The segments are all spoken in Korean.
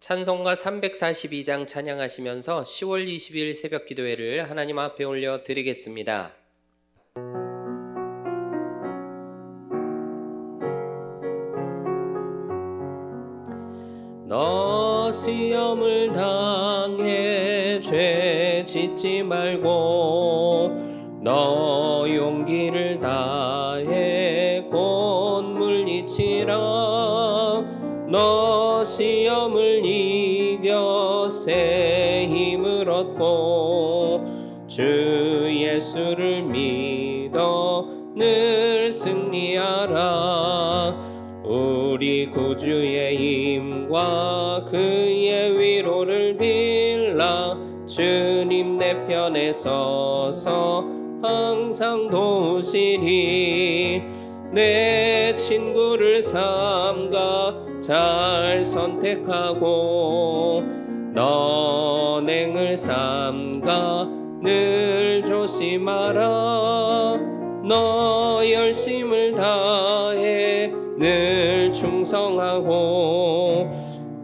찬송가 342장 찬양하시면서 10월 20일 새벽 기도회를 하나님 앞에 올려 드리겠습니다. 너 시험을 당해 죄 짓지 말고 너 용기를 다해 곧 물리치라. 너 시험을 이겨 새 힘을 얻고 주 예수를 믿어 늘 승리하라. 우리 구주의 힘과 그의 위로를 빌라. 주님 내 편에 서서 항상 도우시리. 내 친구를 삼가 잘 선택하고 너행을 삼가 늘 조심하라. 너 열심을 다해 늘 충성하고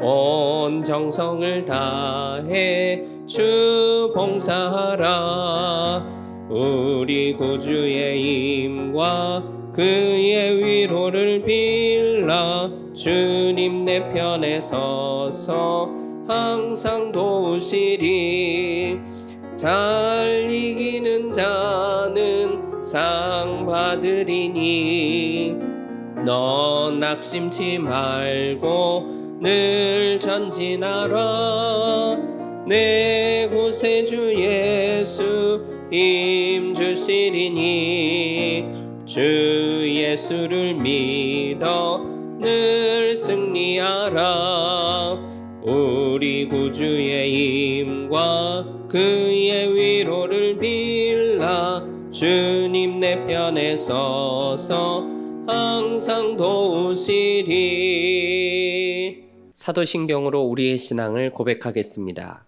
온 정성을 다해 주 봉사하라. 우리 구주의 힘과 그의 위로를 빌라. 주님 내 편에 서서 항상 도우시리. 잘 이기는 자는 상 받으리니 너 낙심치 말고 늘 전진하라. 내 구세주 예수 힘 주시리니 주 예수를 믿어 늘 승리하라. 우리 구주의 힘과 그의 위로를 빌라. 주님 내 편에 서서 항상 도우시리. 사도신경으로 우리의 신앙을 고백하겠습니다.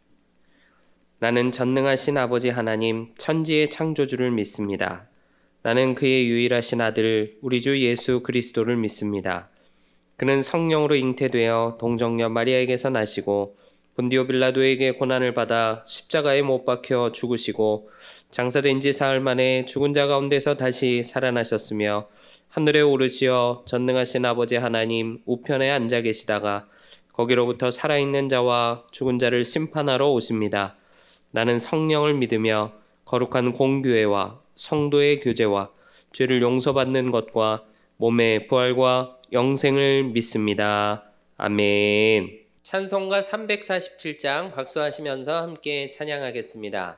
나는 전능하신 아버지 하나님 천지의 창조주를 믿습니다. 나는 그의 유일하신 아들 우리 주 예수 그리스도를 믿습니다. 그는 성령으로 잉태되어 동정녀 마리아에게서 나시고 본디오 빌라도에게 고난을 받아 십자가에 못 박혀 죽으시고 장사된 지 사흘 만에 죽은 자 가운데서 다시 살아나셨으며 하늘에 오르시어 전능하신 아버지 하나님 우편에 앉아 계시다가 거기로부터 살아있는 자와 죽은 자를 심판하러 오십니다. 나는 성령을 믿으며 거룩한 공교회와 성도의 교제와 죄를 용서받는 것과 몸의 부활과 영생을 믿습니다. 아멘. 찬송가 347장 박수하시면서 함께 찬양하겠습니다.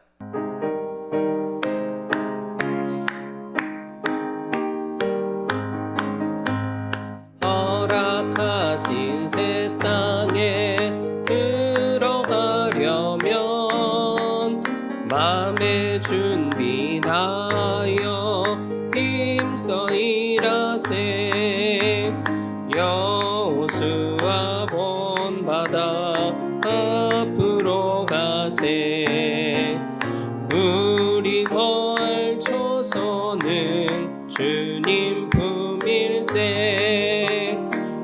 허락하신 새 땅에 들어가려면 마음의 준비 다하여 힘써 일하세. 여호수아 본받아 앞으로 가세. 우리 거할 초소는 주님 품일세.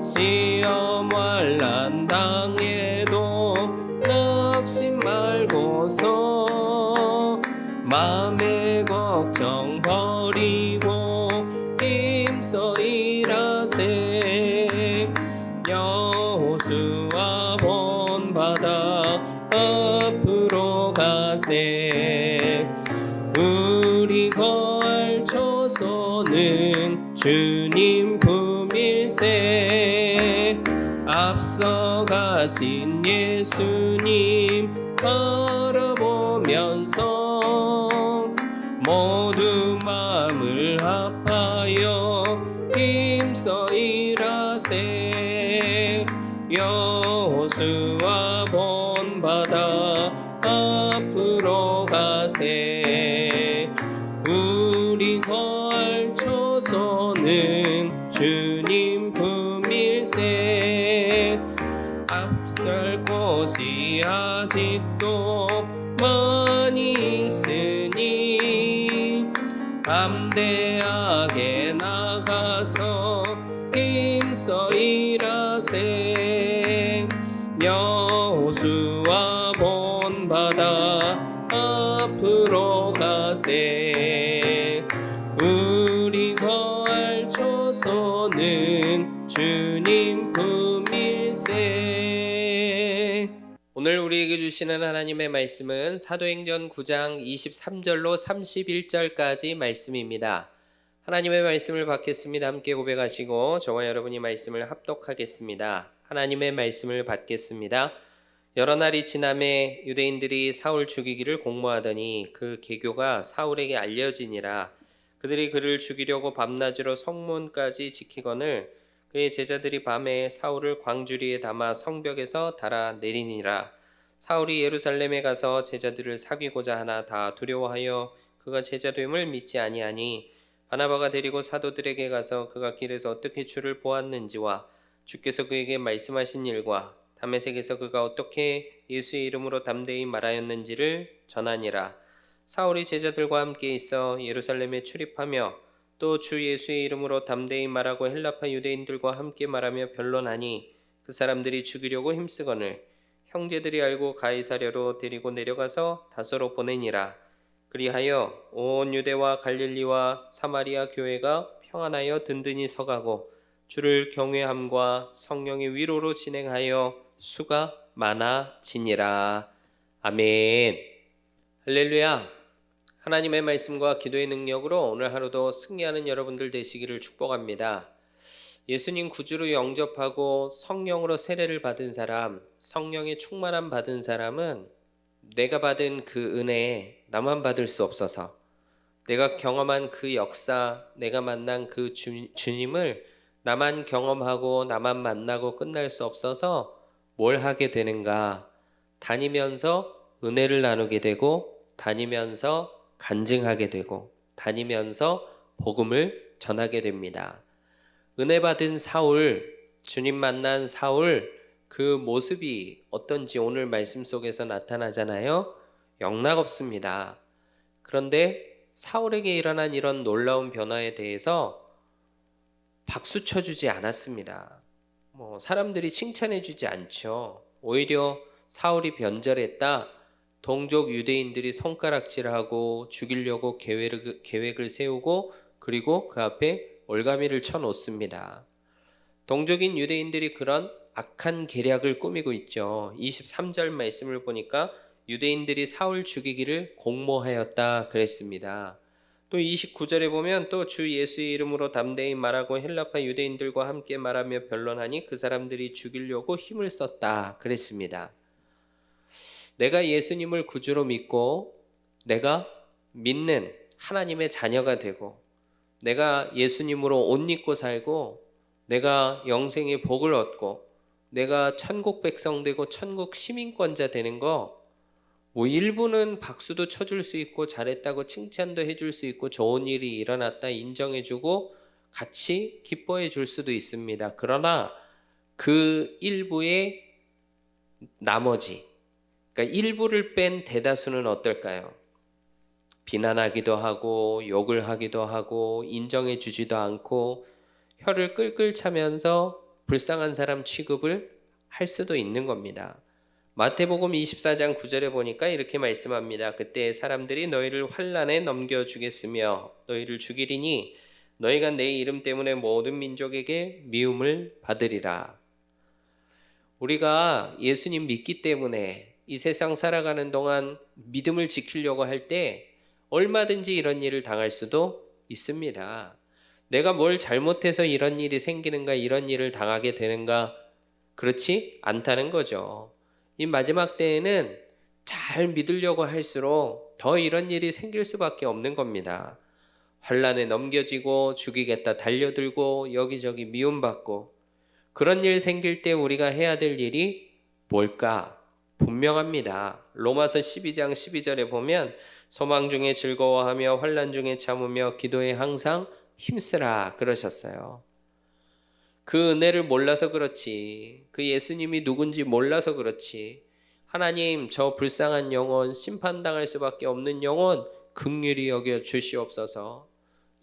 시험 환난 당해도 낙심 말고서 마음의 걱정 버리고 힘써 일하세. 여호수아 본받아 앞으로 가세. 우리 거할 초소는 주님 품일세. 앞서가신 예수님 바라보면서 모두 마음을 합하여 힘써 일하세. 여호수아 본받아 앞으로 가세. 우리 거할 초소는 주님 품일세. 앞설 곳이 아직도 많이 있으니 담대하게 나가서 힘써 일하세. 영 호수아 본바다 앞으로 가세. 우리 거할 조소는 주님 품일세. 오늘 우리에게 주시는 하나님의 말씀은 사도행전 9장 23절로 31절까지 말씀입니다. 하나님의 말씀을 받겠습니다. 함께 고백하시고 저와 여러분이 말씀을 합독하겠습니다. 하나님의 말씀을 받겠습니다. 여러 날이 지남에 유대인들이 사울 죽이기를 공모하더니 그 계교가 사울에게 알려지니라. 그들이 그를 죽이려고 밤낮으로 성문까지 지키거늘 그의 제자들이 밤에 사울을 광주리에 담아 성벽에서 달아 내리니라. 사울이 예루살렘에 가서 제자들을 사귀고자 하나 다 두려워하여 그가 제자됨을 믿지 아니하니 바나바가 데리고 사도들에게 가서 그가 길에서 어떻게 주를 보았는지와 주께서 그에게 말씀하신 일과 다메섹에서 그가 어떻게 예수의 이름으로 담대히 말하였는지를 전하니라. 사울이 제자들과 함께 있어 예루살렘에 출입하며 또 주 예수의 이름으로 담대히 말하고 헬라파 유대인들과 함께 말하며 변론하니 그 사람들이 죽이려고 힘쓰거늘 형제들이 알고 가이사랴로 데리고 내려가서 다소로 보내니라. 그리하여 온 유대와 갈릴리와 사마리아 교회가 평안하여 든든히 서가고 주를 경외함과 성령의 위로로 진행하여 수가 많아지니라. 아멘. 할렐루야. 하나님의 말씀과 기도의 능력으로 오늘 하루도 승리하는 여러분들 되시기를 축복합니다. 예수님 구주로 영접하고 성령으로 세례를 받은 사람, 성령의 충만함 받은 사람은 내가 받은 그 은혜 나만 받을 수 없어서, 내가 경험한 그 역사, 내가 만난 그 주님을 나만 경험하고 나만 만나고 끝날 수 없어서 뭘 하게 되는가? 다니면서 은혜를 나누게 되고, 다니면서 간증하게 되고, 다니면서 복음을 전하게 됩니다. 은혜 받은 사울, 주님 만난 사울, 그 모습이 어떤지 오늘 말씀 속에서 나타나잖아요. 영락없습니다. 그런데 사울에게 일어난 이런 놀라운 변화에 대해서 박수 쳐주지 않았습니다. 사람들이 칭찬해주지 않죠. 오히려 사울이 변절했다, 동족 유대인들이 손가락질하고 죽이려고 계획을 세우고 그리고 그 앞에 올가미를 쳐놓습니다. 동족인 유대인들이 그런 악한 계략을 꾸미고 있죠. 23절 말씀을 보니까 유대인들이 사울 죽이기를 공모하였다 그랬습니다. 또 29절에 보면 또 주 예수의 이름으로 담대히 말하고 헬라파 유대인들과 함께 말하며 변론하니 그 사람들이 죽이려고 힘을 썼다 그랬습니다. 내가 예수님을 구주로 믿고 내가 믿는 하나님의 자녀가 되고 내가 예수님으로 옷 입고 살고 내가 영생의 복을 얻고 내가 천국 백성 되고 천국 시민권자 되는 거, 일부는 박수도 쳐줄 수 있고 잘했다고 칭찬도 해줄 수 있고 좋은 일이 일어났다 인정해주고 같이 기뻐해 줄 수도 있습니다. 그러나 그 일부의 나머지, 그러니까 일부를 뺀 대다수는 어떨까요? 비난하기도 하고 욕을 하기도 하고 인정해 주지도 않고 혀를 끌끌 차면서 불쌍한 사람 취급을 할 수도 있는 겁니다. 마태복음 24장 9절에 보니까 이렇게 말씀합니다. 그때 사람들이 너희를 환난에 넘겨주겠으며 너희를 죽이리니 너희가 내 이름 때문에 모든 민족에게 미움을 받으리라. 우리가 예수님 믿기 때문에 이 세상 살아가는 동안 믿음을 지키려고 할 때 얼마든지 이런 일을 당할 수도 있습니다. 내가 뭘 잘못해서 이런 일이 생기는가, 이런 일을 당하게 되는가? 그렇지 않다는 거죠. 이 마지막 때에는 잘 믿으려고 할수록 더 이런 일이 생길 수밖에 없는 겁니다. 환난에 넘겨지고 죽이겠다 달려들고 여기저기 미움받고, 그런 일 생길 때 우리가 해야 될 일이 뭘까? 분명합니다. 로마서 12장 12절에 보면 소망 중에 즐거워하며 환난 중에 참으며 기도에 항상 힘쓰라 그러셨어요. 그 은혜를 몰라서 그렇지, 그 예수님이 누군지 몰라서 그렇지, 하나님 저 불쌍한 영혼, 심판당할 수밖에 없는 영혼 긍휼히 여겨 주시옵소서.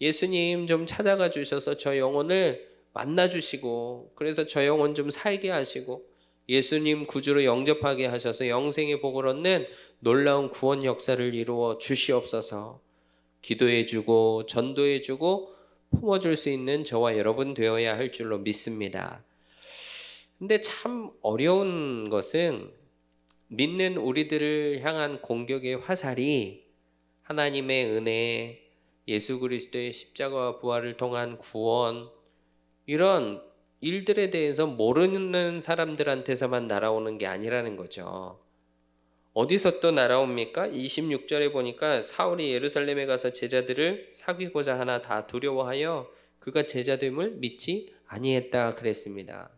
예수님 좀 찾아가 주셔서 저 영혼을 만나 주시고 그래서 저 영혼 좀 살게 하시고 예수님 구주로 영접하게 하셔서 영생의 복을 얻는 놀라운 구원 역사를 이루어 주시옵소서. 기도해주고 전도해주고 품어줄 수 있는 저와 여러분 되어야 할 줄로 믿습니다. 근데 참 어려운 것은 믿는 우리들을 향한 공격의 화살이 하나님의 은혜, 예수 그리스도의 십자가와 부활을 통한 구원, 이런 일들에 대해서 모르는 사람들한테서만 날아오는 게 아니라는 거죠. 어디서 또 날아옵니까? 26절에 보니까 사울이 예루살렘에 가서 제자들을 사귀고자 하나 다 두려워하여 그가 제자됨을 믿지 아니했다 그랬습니다.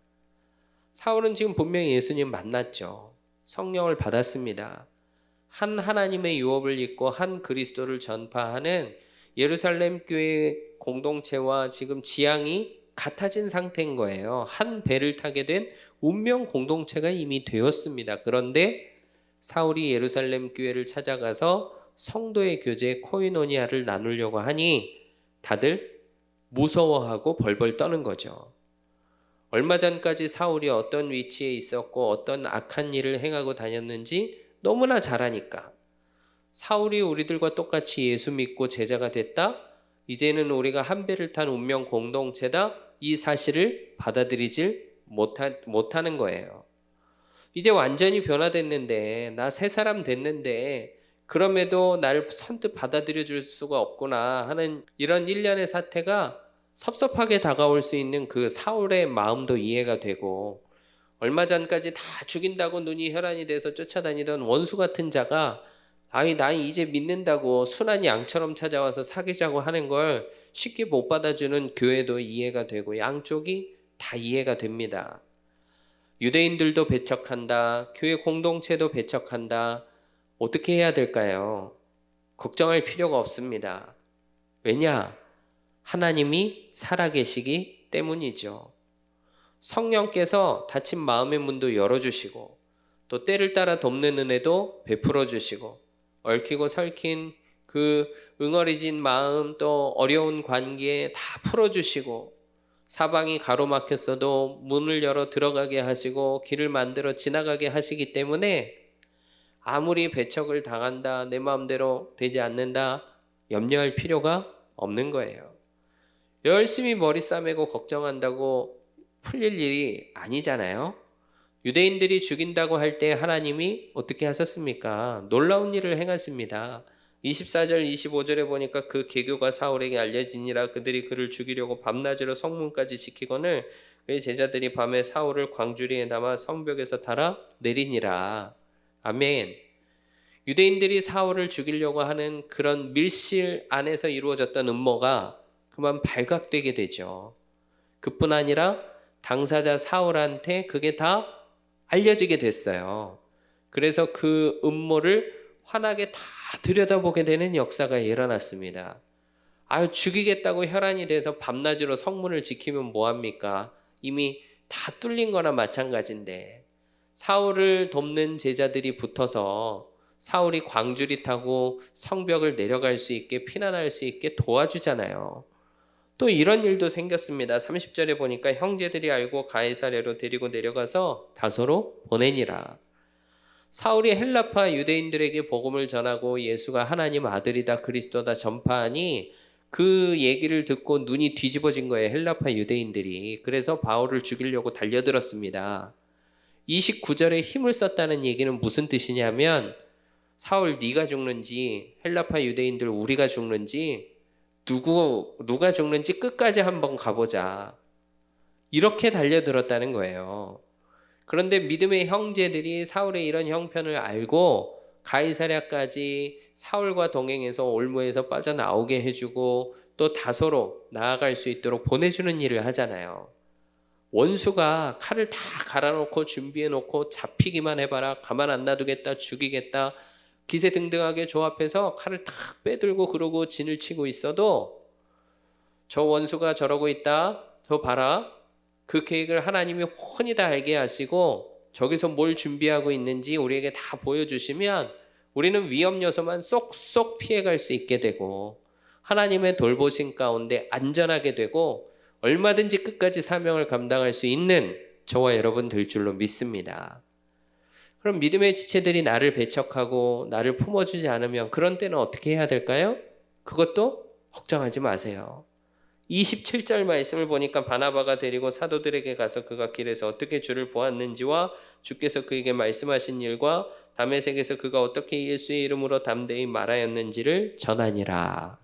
사울은 지금 분명히 예수님 만났죠. 성령을 받았습니다. 한 하나님의 유업을 입고 한 그리스도를 전파하는 예루살렘 교회 공동체와 지금 지향이 같아진 상태인 거예요. 한 배를 타게 된 운명 공동체가 이미 되었습니다. 그런데 사울이 예루살렘 교회를 찾아가서 성도의 교제 코이노니아를 나누려고 하니 다들 무서워하고 벌벌 떠는 거죠. 얼마 전까지 사울이 어떤 위치에 있었고 어떤 악한 일을 행하고 다녔는지 너무나 잘 아니까 사울이 우리들과 똑같이 예수 믿고 제자가 됐다? 이제는 우리가 한 배를 탄 운명 공동체다? 이 사실을 받아들이질 못하는 거예요. 이제 완전히 변화됐는데 나 새 사람 됐는데 그럼에도 날 선뜻 받아들여 줄 수가 없구나 하는 이런 일련의 사태가 섭섭하게 다가올 수 있는 그 사울의 마음도 이해가 되고 얼마 전까지 다 죽인다고 눈이 혈안이 돼서 쫓아다니던 원수 같은 자가 아니 난 이제 믿는다고 순한 양처럼 찾아와서 사귀자고 하는 걸 쉽게 못 받아주는 교회도 이해가 되고 양쪽이 다 이해가 됩니다. 유대인들도 배척한다. 교회 공동체도 배척한다. 어떻게 해야 될까요? 걱정할 필요가 없습니다. 왜냐? 하나님이 살아계시기 때문이죠. 성령께서 닫힌 마음의 문도 열어주시고 또 때를 따라 돕는 은혜도 베풀어 주시고 얽히고 설킨 그 응어리진 마음 또 어려운 관계 다 풀어주시고 사방이 가로막혔어도 문을 열어 들어가게 하시고 길을 만들어 지나가게 하시기 때문에 아무리 배척을 당한다, 내 마음대로 되지 않는다 염려할 필요가 없는 거예요. 열심히 머리 싸매고 걱정한다고 풀릴 일이 아니잖아요. 유대인들이 죽인다고 할 때 하나님이 어떻게 하셨습니까? 놀라운 일을 행하십니다. 24절 25절에 보니까 그 계교가 사울에게 알려지니라. 그들이 그를 죽이려고 밤낮으로 성문까지 지키거늘 그의 제자들이 밤에 사울을 광주리에 담아 성벽에서 달아 내리니라. 아멘. 유대인들이 사울을 죽이려고 하는 그런 밀실 안에서 이루어졌던 음모가 그만 발각되게 되죠. 그뿐 아니라 당사자 사울한테 그게 다 알려지게 됐어요. 그래서 그 음모를 환하게 다 들여다보게 되는 역사가 일어났습니다. 아유, 죽이겠다고 혈안이 돼서 밤낮으로 성문을 지키면 뭐합니까? 이미 다 뚫린 거나 마찬가지인데 사울을 돕는 제자들이 붙어서 사울이 광주리 타고 성벽을 내려갈 수 있게 피난할 수 있게 도와주잖아요. 또 이런 일도 생겼습니다. 30절에 보니까 형제들이 알고 가이사랴로 데리고 내려가서 다소로 보내니라. 사울이 헬라파 유대인들에게 복음을 전하고 예수가 하나님 아들이다 그리스도다 전파하니 그 얘기를 듣고 눈이 뒤집어진 거예요. 헬라파 유대인들이. 그래서 바울을 죽이려고 달려들었습니다. 29절에 힘을 썼다는 얘기는 무슨 뜻이냐면 사울 네가 죽는지 헬라파 유대인들 우리가 죽는지 누가 죽는지 끝까지 한번 가보자. 이렇게 달려들었다는 거예요. 그런데 믿음의 형제들이 사울의 이런 형편을 알고 가이사랴까지 사울과 동행해서 올무에서 빠져나오게 해주고 또 다소로 나아갈 수 있도록 보내주는 일을 하잖아요. 원수가 칼을 다 갈아놓고 준비해놓고 잡히기만 해봐라. 가만 안 놔두겠다. 죽이겠다. 기세등등하게 조합해서 칼을 탁 빼들고 그러고 진을 치고 있어도 저 원수가 저러고 있다. 저 봐라. 그 계획을 하나님이 훤히 다 알게 하시고 저기서 뭘 준비하고 있는지 우리에게 다 보여주시면 우리는 위험 요소만 쏙쏙 피해갈 수 있게 되고 하나님의 돌보심 가운데 안전하게 되고 얼마든지 끝까지 사명을 감당할 수 있는 저와 여러분 될 줄로 믿습니다. 그럼 믿음의 지체들이 나를 배척하고 나를 품어주지 않으면 그런 때는 어떻게 해야 될까요? 그것도 걱정하지 마세요. 27절 말씀을 보니까 바나바가 데리고 사도들에게 가서 그가 길에서 어떻게 주를 보았는지와 주께서 그에게 말씀하신 일과 다메섹에서 그가 어떻게 예수의 이름으로 담대히 말하였는지를 전하니라.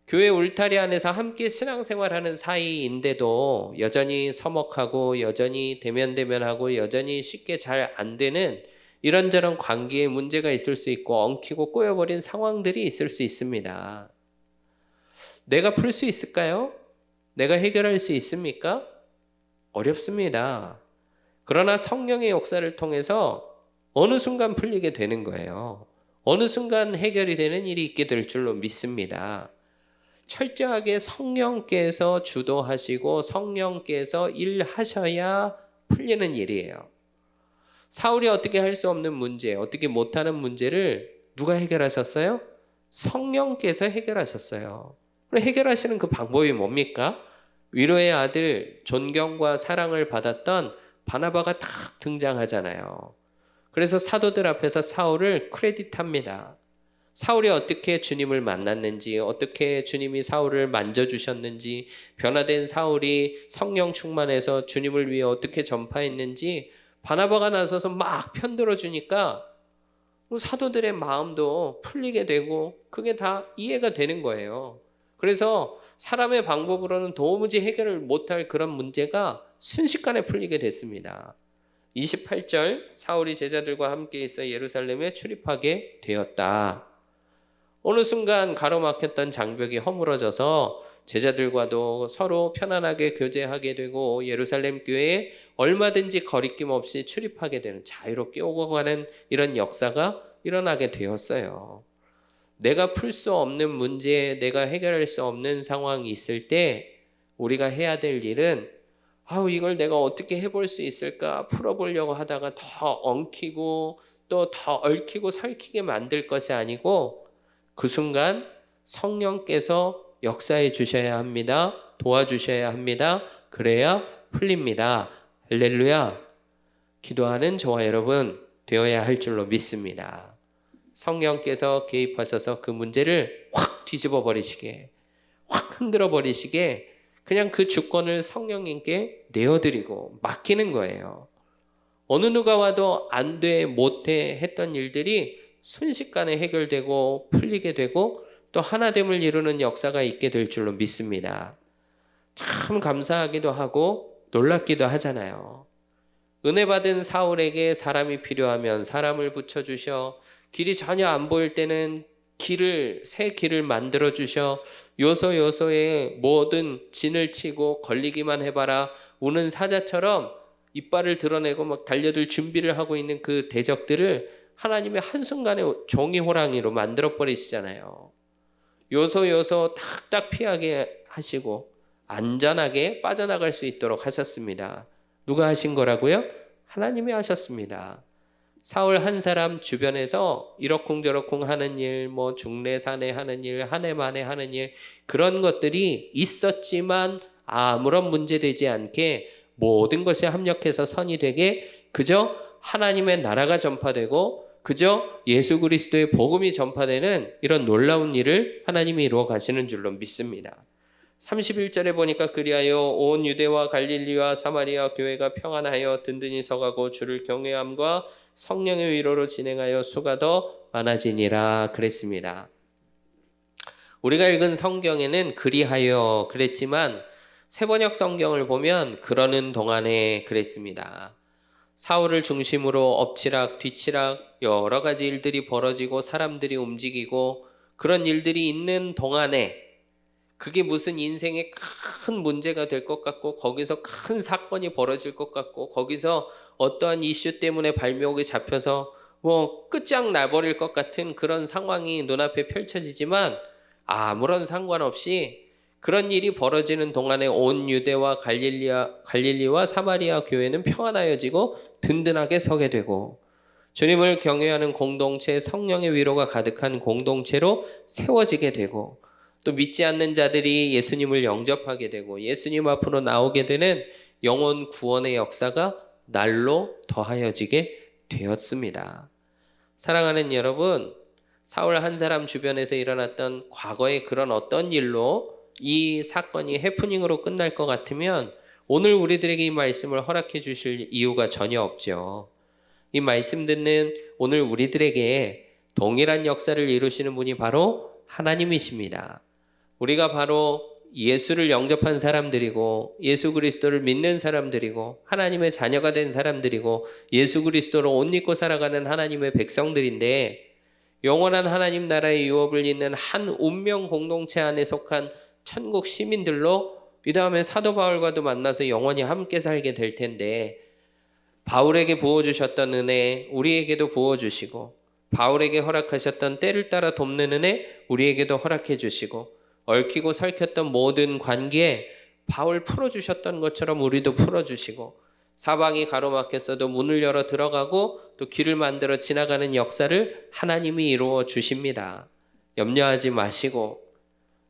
교회 울타리 안에서 함께 신앙생활하는 사이인데도 여전히 서먹하고 여전히 대면대면하고 여전히 쉽게 잘 안 되는 이런저런 관계에 문제가 있을 수 있고 엉키고 꼬여버린 상황들이 있을 수 있습니다. 내가 풀 수 있을까요? 내가 해결할 수 있습니까? 어렵습니다. 그러나 성령의 역사를 통해서 어느 순간 풀리게 되는 거예요. 어느 순간 해결이 되는 일이 있게 될 줄로 믿습니다. 철저하게 성령께서 주도하시고 성령께서 일하셔야 풀리는 일이에요. 사울이 어떻게 할 수 없는 문제, 어떻게 못하는 문제를 누가 해결하셨어요? 성령께서 해결하셨어요. 해결하시는 그 방법이 뭡니까? 위로의 아들, 존경과 사랑을 받았던 바나바가 딱 등장하잖아요. 그래서 사도들 앞에서 사울을 크레딧합니다. 사울이 어떻게 주님을 만났는지, 어떻게 주님이 사울을 만져주셨는지, 변화된 사울이 성령 충만해서 주님을 위해 어떻게 전파했는지 바나바가 나서서 막 편들어 주니까 사도들의 마음도 풀리게 되고 그게 다 이해가 되는 거예요. 그래서 사람의 방법으로는 도무지 해결을 못할 그런 문제가 순식간에 풀리게 됐습니다. 28절 사울이 제자들과 함께 있어 예루살렘에 출입하게 되었다. 어느 순간 가로막혔던 장벽이 허물어져서 제자들과도 서로 편안하게 교제하게 되고 예루살렘 교회에 얼마든지 거리낌 없이 출입하게 되는 자유롭게 오고 가는 이런 역사가 일어나게 되었어요. 내가 풀 수 없는 문제, 내가 해결할 수 없는 상황이 있을 때 우리가 해야 될 일은 이걸 내가 어떻게 해볼 수 있을까 풀어보려고 하다가 더 엉키고 또 더 얽히고 설키게 만들 것이 아니고 그 순간 성령께서 역사해 주셔야 합니다. 도와주셔야 합니다. 그래야 풀립니다. 할렐루야. 기도하는 저와 여러분 되어야 할 줄로 믿습니다. 성령께서 개입하셔서 그 문제를 확 뒤집어 버리시게, 확 흔들어 버리시게 그냥 그 주권을 성령님께 내어드리고 맡기는 거예요. 어느 누가 와도 안 돼, 못 해 했던 일들이 순식간에 해결되고 풀리게 되고 또 하나됨을 이루는 역사가 있게 될 줄로 믿습니다. 참 감사하기도 하고 놀랍기도 하잖아요. 은혜 받은 사울에게 사람이 필요하면 사람을 붙여주셔, 길이 전혀 안 보일 때는 새 길을 만들어 주셔, 요소요소에 모든 진을 치고 걸리기만 해봐라 우는 사자처럼 이빨을 드러내고 막 달려들 준비를 하고 있는 그 대적들을 하나님의 한순간에 종이 호랑이로 만들어 버리시잖아요. 요소요소 딱딱 피하게 하시고 안전하게 빠져나갈 수 있도록 하셨습니다. 누가 하신 거라고요? 하나님이 하셨습니다. 사울 한 사람 주변에서 이러쿵저러쿵 하는 일, 중내산에 하는 일, 한 해 만에 하는 일, 그런 것들이 있었지만 아무런 문제되지 않게 모든 것이 합력해서 선이 되게 그저 하나님의 나라가 전파되고 그저 예수 그리스도의 복음이 전파되는 이런 놀라운 일을 하나님이 이루어 가시는 줄로 믿습니다. 31절에 보니까 그리하여 온 유대와 갈릴리와 사마리아 교회가 평안하여 든든히 서가고 주를 경외함과 성령의 위로로 진행하여 수가 더 많아지니라 그랬습니다. 우리가 읽은 성경에는 그리하여 그랬지만 세번역 성경을 보면 그러는 동안에 그랬습니다. 사울을 중심으로 엎치락 뒤치락 여러 가지 일들이 벌어지고 사람들이 움직이고 그런 일들이 있는 동안에 그게 무슨 인생에 큰 문제가 될 것 같고 거기서 큰 사건이 벌어질 것 같고 거기서 어떠한 이슈 때문에 발목이 잡혀서 끝장나버릴 것 같은 그런 상황이 눈앞에 펼쳐지지만 아무런 상관없이 그런 일이 벌어지는 동안에 온 유대와 갈릴리와 사마리아 교회는 평안하여지고 든든하게 서게 되고 주님을 경외하는 공동체, 성령의 위로가 가득한 공동체로 세워지게 되고 또 믿지 않는 자들이 예수님을 영접하게 되고 예수님 앞으로 나오게 되는 영혼 구원의 역사가 날로 더하여지게 되었습니다. 사랑하는 여러분, 사울 한 사람 주변에서 일어났던 과거의 그런 어떤 일로 이 사건이 해프닝으로 끝날 것 같으면 오늘 우리들에게 이 말씀을 허락해 주실 이유가 전혀 없죠. 이 말씀 듣는 오늘 우리들에게 동일한 역사를 이루시는 분이 바로 하나님이십니다. 우리가 바로 예수를 영접한 사람들이고 예수 그리스도를 믿는 사람들이고 하나님의 자녀가 된 사람들이고 예수 그리스도로 옷 입고 살아가는 하나님의 백성들인데 영원한 하나님 나라의 유업을 잇는 한 운명 공동체 안에 속한 천국 시민들로 이 다음에 사도 바울과도 만나서 영원히 함께 살게 될 텐데 바울에게 부어주셨던 은혜 우리에게도 부어주시고 바울에게 허락하셨던 때를 따라 돕는 은혜 우리에게도 허락해 주시고 얽히고 설켰던 모든 관계에 바울 풀어주셨던 것처럼 우리도 풀어주시고 사방이 가로막혔어도 문을 열어 들어가고 또 길을 만들어 지나가는 역사를 하나님이 이루어 주십니다. 염려하지 마시고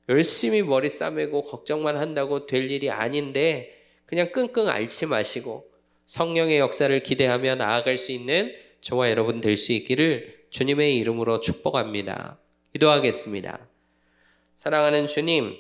열심히 머리 싸매고 걱정만 한다고 될 일이 아닌데 그냥 끙끙 앓지 마시고 성령의 역사를 기대하며 나아갈 수 있는 저와 여러분 될 수 있기를 주님의 이름으로 축복합니다. 기도하겠습니다. 사랑하는 주님,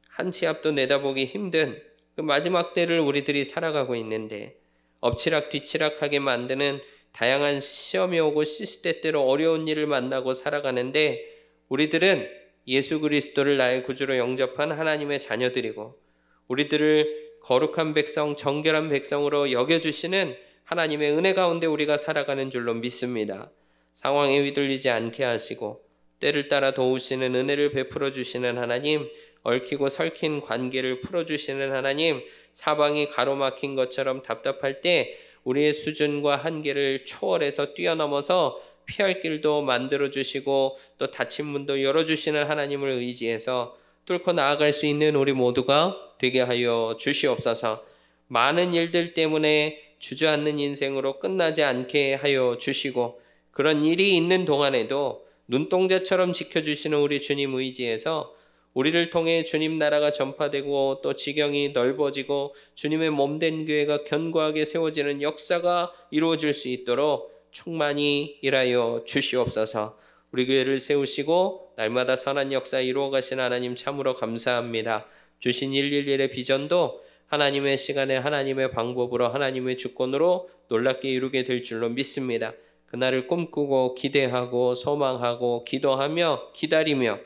한 치 앞도 내다보기 힘든 그 마지막 때를 우리들이 살아가고 있는데 엎치락 뒤치락하게 만드는 다양한 시험이 오고 시시때때로 어려운 일을 만나고 살아가는데 우리들은 예수 그리스도를 나의 구주로 영접한 하나님의 자녀들이고 우리들을 거룩한 백성, 정결한 백성으로 여겨주시는 하나님의 은혜 가운데 우리가 살아가는 줄로 믿습니다. 상황에 휘둘리지 않게 하시고 때를 따라 도우시는 은혜를 베풀어 주시는 하나님, 얽히고 설킨 관계를 풀어주시는 하나님, 사방이 가로막힌 것처럼 답답할 때 우리의 수준과 한계를 초월해서 뛰어넘어서 피할 길도 만들어주시고 또 닫힌 문도 열어주시는 하나님을 의지해서 뚫고 나아갈 수 있는 우리 모두가 되게 하여 주시옵소서. 많은 일들 때문에 주저앉는 인생으로 끝나지 않게 하여 주시고 그런 일이 있는 동안에도 눈동자처럼 지켜주시는 우리 주님 의지해서 우리를 통해 주님 나라가 전파되고 또 지경이 넓어지고 주님의 몸된 교회가 견고하게 세워지는 역사가 이루어질 수 있도록 충만히 일하여 주시옵소서. 우리 교회를 세우시고 날마다 선한 역사 이루어 가신 하나님 참으로 감사합니다. 주신 111의 비전도 하나님의 시간에 하나님의 방법으로 하나님의 주권으로 놀랍게 이루게 될 줄로 믿습니다. 그날을 꿈꾸고 기대하고 소망하고 기도하며 기다리며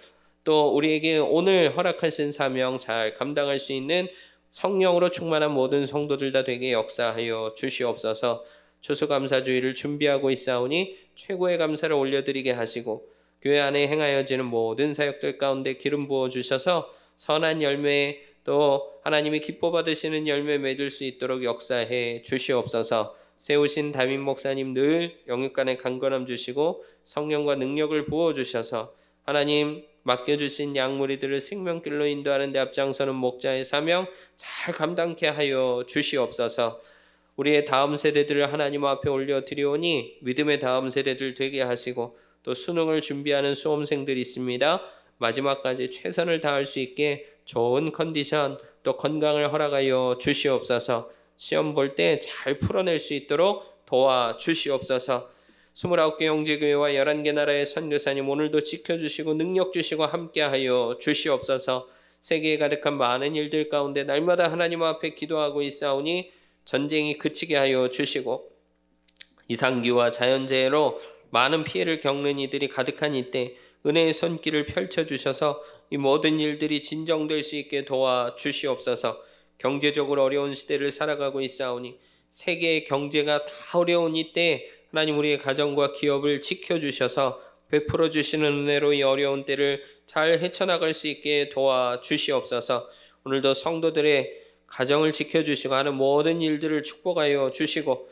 또 우리에게 오늘 허락하신 사명 잘 감당할 수 있는 성령으로 충만한 모든 성도들 다 되게 역사하여 주시옵소서. 추수감사주의를 준비하고 있사오니 최고의 감사를 올려드리게 하시고 교회 안에 행하여지는 모든 사역들 가운데 기름 부어주셔서 선한 열매 또 하나님이 기뻐 받으시는 열매 맺을 수 있도록 역사해 주시옵소서. 세우신 담임 목사님 늘 영육간에 강건함 주시고 성령과 능력을 부어주셔서 하나님 맡겨주신 양무리들을 생명길로 인도하는 데 앞장서는 목자의 사명 잘 감당케 하여 주시옵소서. 우리의 다음 세대들을 하나님 앞에 올려드리오니 믿음의 다음 세대들 되게 하시고 또 수능을 준비하는 수험생들이 있습니다. 마지막까지 최선을 다할 수 있게 좋은 컨디션 또 건강을 허락하여 주시옵소서. 시험 볼 때 잘 풀어낼 수 있도록 도와주시옵소서. 29개 형제교회와 11개 나라의 선교사님 오늘도 지켜주시고 능력 주시고 함께하여 주시옵소서. 세계에 가득한 많은 일들 가운데 날마다 하나님 앞에 기도하고 있사오니 전쟁이 그치게 하여 주시고 이상기와 자연재해로 많은 피해를 겪는 이들이 가득한 이때 은혜의 손길을 펼쳐주셔서 이 모든 일들이 진정될 수 있게 도와주시옵소서. 경제적으로 어려운 시대를 살아가고 있사오니 세계의 경제가 다 어려운 이때 하나님 우리의 가정과 기업을 지켜주셔서 베풀어 주시는 은혜로 이 어려운 때를 잘 헤쳐나갈 수 있게 도와주시옵소서. 오늘도 성도들의 가정을 지켜주시고 하는 모든 일들을 축복하여 주시고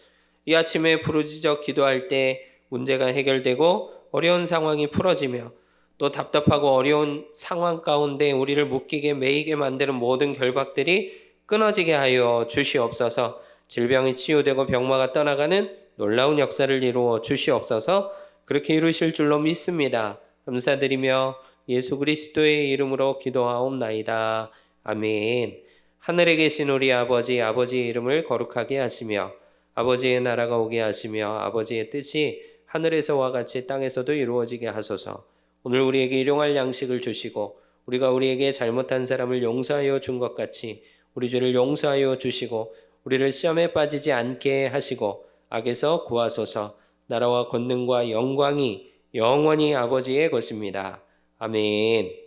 이 아침에 부르짖어 기도할 때 문제가 해결되고 어려운 상황이 풀어지며 또 답답하고 어려운 상황 가운데 우리를 묶이게 매이게 만드는 모든 결박들이 끊어지게 하여 주시옵소서. 질병이 치유되고 병마가 떠나가는 놀라운 역사를 이루어 주시옵소서. 그렇게 이루실 줄로 믿습니다. 감사드리며 예수 그리스도의 이름으로 기도하옵나이다. 아멘. 하늘에 계신 우리 아버지의 이름을 거룩하게 하시며 아버지의 나라가 오게 하시며 아버지의 뜻이 하늘에서와 같이 땅에서도 이루어지게 하소서. 오늘 우리에게 일용할 양식을 주시고 우리가 우리에게 잘못한 사람을 용서하여 준 것 같이 우리 죄를 용서하여 주시고 우리를 시험에 빠지지 않게 하시고 악에서 구하소서. 나라와 권능과 영광이 영원히 아버지의 것입니다. 아멘.